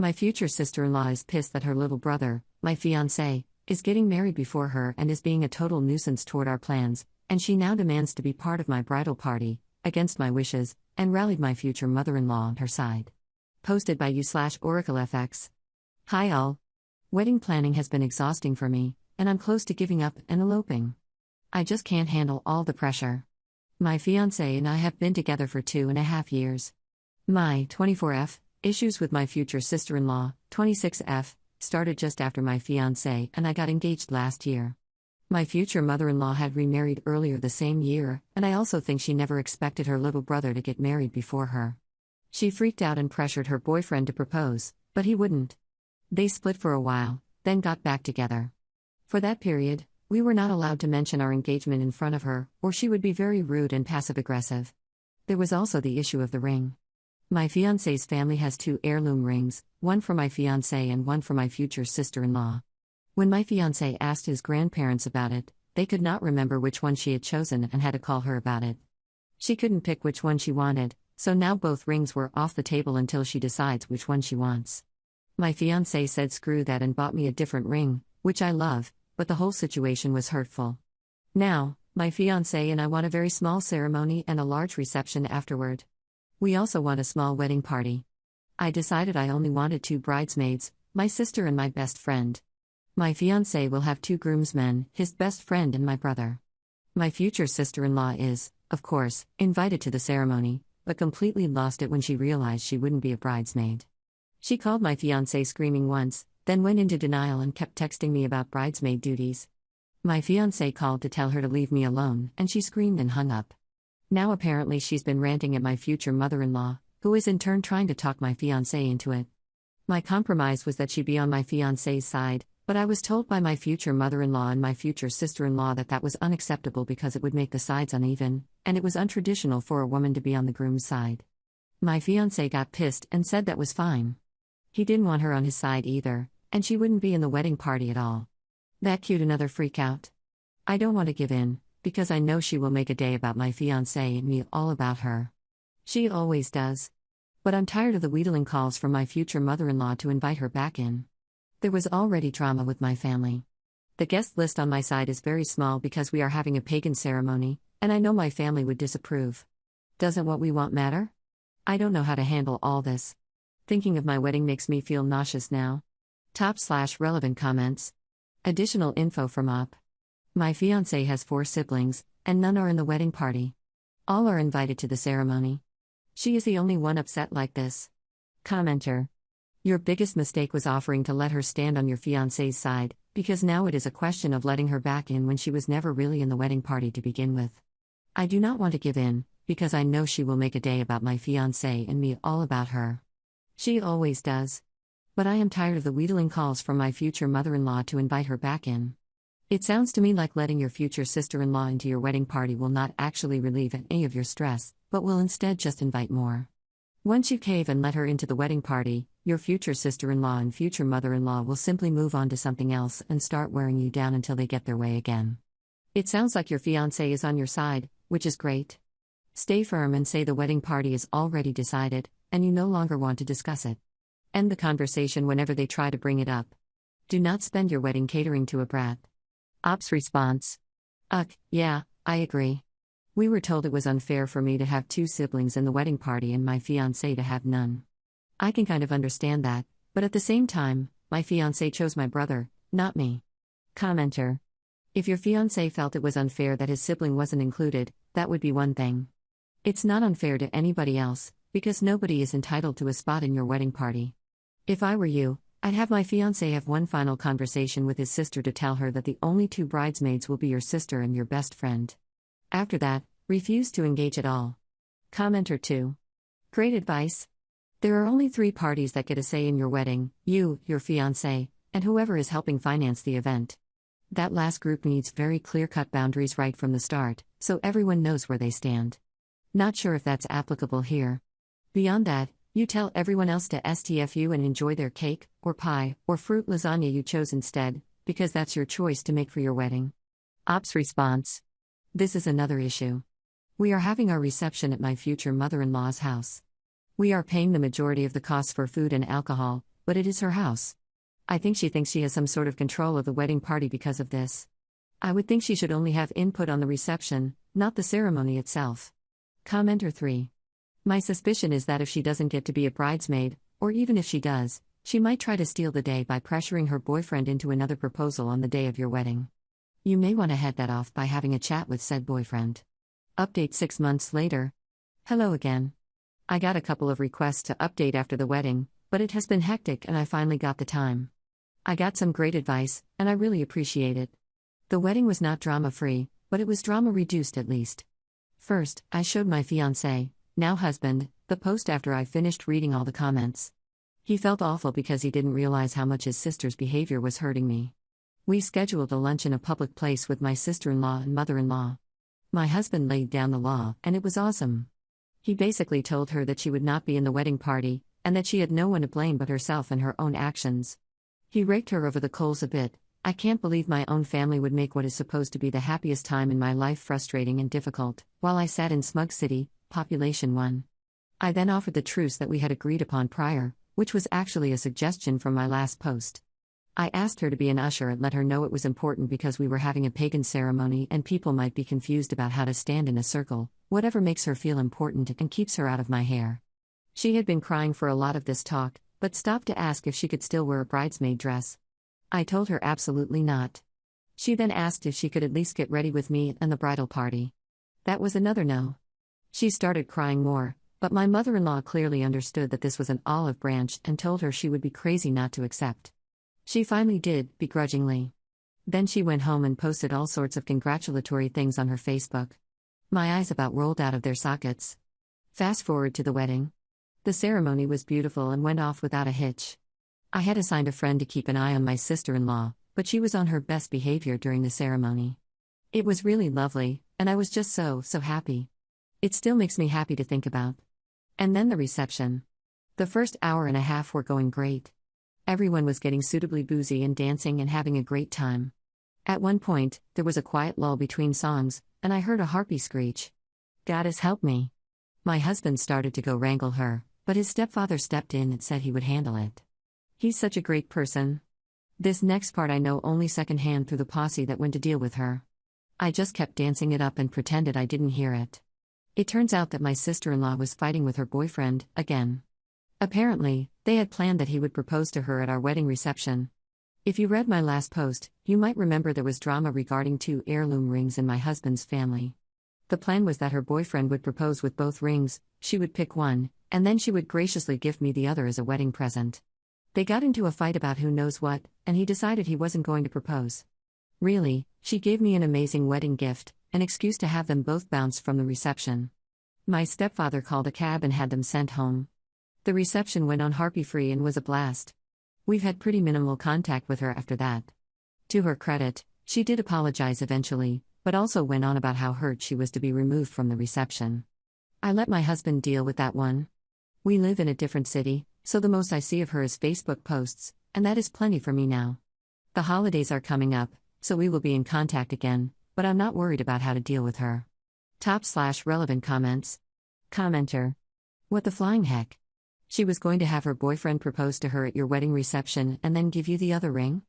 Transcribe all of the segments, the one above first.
My future sister-in-law is pissed that her little brother, my fiancé, is getting married before her and is being a total nuisance toward our plans, and she now demands to be part of my bridal party, against my wishes, and rallied my future mother-in-law on her side. Posted by you/OracleFX. Hi all. Wedding planning has been exhausting for me, and I'm close to giving up and eloping. I just can't handle all the pressure. My fiancé and I have been together for 2.5 years. My 24F issues with my future sister-in-law, 26F, started just after my fiancé and I got engaged last year. My future mother-in-law had remarried earlier the same year, and I also think she never expected her little brother to get married before her. She freaked out and pressured her boyfriend to propose, but he wouldn't. They split for a while, then got back together. For that period, we were not allowed to mention our engagement in front of her, or she would be very rude and passive-aggressive. There was also the issue of the ring. My fiancé's family has 2 heirloom rings, one for my fiancé and one for my future sister-in-law. When my fiancé asked his grandparents about it, they could not remember which one she had chosen and had to call her about it. She couldn't pick which one she wanted, so now both rings were off the table until she decides which one she wants. My fiancé said screw that and bought me a different ring, which I love, but the whole situation was hurtful. Now, my fiancé and I want a very small ceremony and a large reception afterward. We also want a small wedding party. I decided I only wanted 2 bridesmaids, my sister and my best friend. My fiancé will have 2 groomsmen, his best friend and my brother. My future sister-in-law is, of course, invited to the ceremony, but completely lost it when she realized she wouldn't be a bridesmaid. She called my fiancé screaming once, then went into denial and kept texting me about bridesmaid duties. My fiancé called to tell her to leave me alone, and she screamed and hung up. Now apparently she's been ranting at my future mother-in-law, who is in turn trying to talk my fiancé into it. My compromise was that she be on my fiancé's side, but I was told by my future mother-in-law and my future sister-in-law that that was unacceptable because it would make the sides uneven, and it was untraditional for a woman to be on the groom's side. My fiancé got pissed and said that was fine. He didn't want her on his side either, and she wouldn't be in the wedding party at all. That cued another freak out. I don't want to give in, because I know she will make a day about my fiancé and me all about her. She always does. But I'm tired of the wheedling calls from my future mother-in-law to invite her back in. There was already drama with my family. The guest list on my side is very small because we are having a pagan ceremony, and I know my family would disapprove. Doesn't what we want matter? I don't know how to handle all this. Thinking of my wedding makes me feel nauseous now. Top/relevant comments. Additional info from Op. My fiancé has 4 siblings, and none are in the wedding party. All are invited to the ceremony. She is the only one upset like this. Commenter. Your biggest mistake was offering to let her stand on your fiancé's side, because now it is a question of letting her back in when she was never really in the wedding party to begin with. I do not want to give in, because I know she will make a day about my fiancé and me all about her. She always does. But I am tired of the wheedling calls from my future mother-in-law to invite her back in. It sounds to me like letting your future sister-in-law into your wedding party will not actually relieve any of your stress, but will instead just invite more. Once you cave and let her into the wedding party, your future sister-in-law and future mother-in-law will simply move on to something else and start wearing you down until they get their way again. It sounds like your fiancé is on your side, which is great. Stay firm and say the wedding party is already decided, and you no longer want to discuss it. End the conversation whenever they try to bring it up. Do not spend your wedding catering to a brat. Op's response. Yeah, I agree. We were told it was unfair for me to have 2 siblings in the wedding party and my fiancé to have none. I can kind of understand that, but at the same time, my fiancé chose my brother, not me. Commenter. If your fiancé felt it was unfair that his sibling wasn't included, that would be one thing. It's not unfair to anybody else, because nobody is entitled to a spot in your wedding party. If I were you, I'd have my fiancé have one final conversation with his sister to tell her that the only 2 bridesmaids will be your sister and your best friend. After that, refuse to engage at all. Commenter 2. Great advice. There are only 3 parties that get a say in your wedding: you, your fiancé, and whoever is helping finance the event. That last group needs very clear-cut boundaries right from the start, so everyone knows where they stand. Not sure if that's applicable here. Beyond that, you tell everyone else to STFU and enjoy their cake, or pie, or fruit lasagna you chose instead, because that's your choice to make for your wedding. Op's response. This is another issue. We are having our reception at my future mother-in-law's house. We are paying the majority of the costs for food and alcohol, but it is her house. I think she thinks she has some sort of control of the wedding party because of this. I would think she should only have input on the reception, not the ceremony itself. Commenter 3. My suspicion is that if she doesn't get to be a bridesmaid, or even if she does, she might try to steal the day by pressuring her boyfriend into another proposal on the day of your wedding. You may want to head that off by having a chat with said boyfriend. Update 6 months later. Hello again. I got a couple of requests to update after the wedding, but it has been hectic and I finally got the time. I got some great advice, and I really appreciate it. The wedding was not drama-free, but it was drama-reduced at least. First, I showed my fiancé, now husband, the post after I finished reading all the comments. He felt awful because he didn't realize how much his sister's behavior was hurting me. We scheduled a lunch in a public place with my sister-in-law and mother-in-law. My husband laid down the law, and it was awesome. He basically told her that she would not be in the wedding party, and that she had no one to blame but herself and her own actions. He raked her over the coals a bit. I can't believe my own family would make what is supposed to be the happiest time in my life frustrating and difficult, while I sat in Smug City, population 1. I then offered the truce that we had agreed upon prior, which was actually a suggestion from my last post. I asked her to be an usher and let her know it was important because we were having a pagan ceremony and people might be confused about how to stand in a circle, whatever makes her feel important and keeps her out of my hair. She had been crying for a lot of this talk, but stopped to ask if she could still wear a bridesmaid dress. I told her absolutely not. She then asked if she could at least get ready with me and the bridal party. That was another no. She started crying more, but my mother-in-law clearly understood that this was an olive branch and told her she would be crazy not to accept. She finally did, begrudgingly. Then she went home and posted all sorts of congratulatory things on her Facebook. My eyes about rolled out of their sockets. Fast forward to the wedding. The ceremony was beautiful and went off without a hitch. I had assigned a friend to keep an eye on my sister-in-law, but she was on her best behavior during the ceremony. It was really lovely, and I was just so happy. It still makes me happy to think about. And then the reception. The first hour and a half were going great. Everyone was getting suitably boozy and dancing and having a great time. At one point, there was a quiet lull between songs, and I heard a harpy screech. Goddess help me. My husband started to go wrangle her, but his stepfather stepped in and said he would handle it. He's such a great person. This next part I know only secondhand through the posse that went to deal with her. I just kept dancing it up and pretended I didn't hear it. It turns out that my sister-in-law was fighting with her boyfriend, again. Apparently, they had planned that he would propose to her at our wedding reception. If you read my last post, you might remember there was drama regarding 2 heirloom rings in my husband's family. The plan was that her boyfriend would propose with both rings, she would pick one, and then she would graciously gift me the other as a wedding present. They got into a fight about who knows what, and he decided he wasn't going to propose. Really, she gave me an amazing wedding gift, an excuse to have them both bounce from the reception. My stepfather called a cab and had them sent home. The reception went on harpy-free and was a blast. We've had pretty minimal contact with her after that. To her credit, she did apologize eventually, but also went on about how hurt she was to be removed from the reception. I let my husband deal with that one. We live in a different city, so the most I see of her is Facebook posts, and that is plenty for me now. The holidays are coming up, so we will be in contact again, but I'm not worried about how to deal with her. Top/relevant comments. Commenter. What the flying heck? She was going to have her boyfriend propose to her at your wedding reception and then give you the other ring?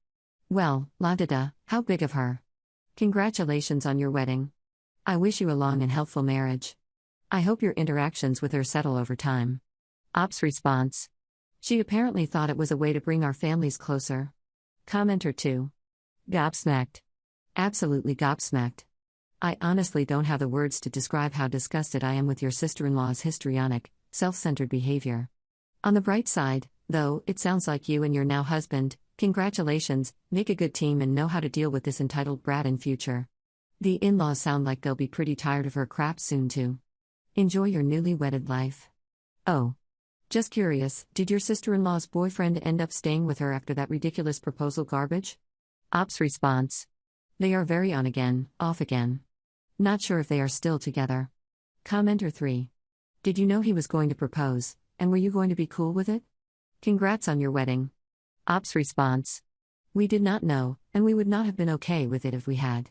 Well, la-da-da, how big of her. Congratulations on your wedding. I wish you a long and healthful marriage. I hope your interactions with her settle over time. Ops response. She apparently thought it was a way to bring our families closer. Commenter 2. Gobsmacked. Absolutely gobsmacked. I honestly don't have the words to describe how disgusted I am with your sister-in-law's histrionic, self-centered behavior. On the bright side, though, it sounds like you and your now husband, congratulations, make a good team and know how to deal with this entitled brat in future. The in-laws sound like they'll be pretty tired of her crap soon too. Enjoy your newly wedded life. Oh. Just curious, did your sister-in-law's boyfriend end up staying with her after that ridiculous proposal garbage? Ops response. They are very on again, off again. Not sure if they are still together. Commenter 3. Did you know he was going to propose, and were you going to be cool with it? Congrats on your wedding. Ops response. We did not know, and we would not have been okay with it if we had.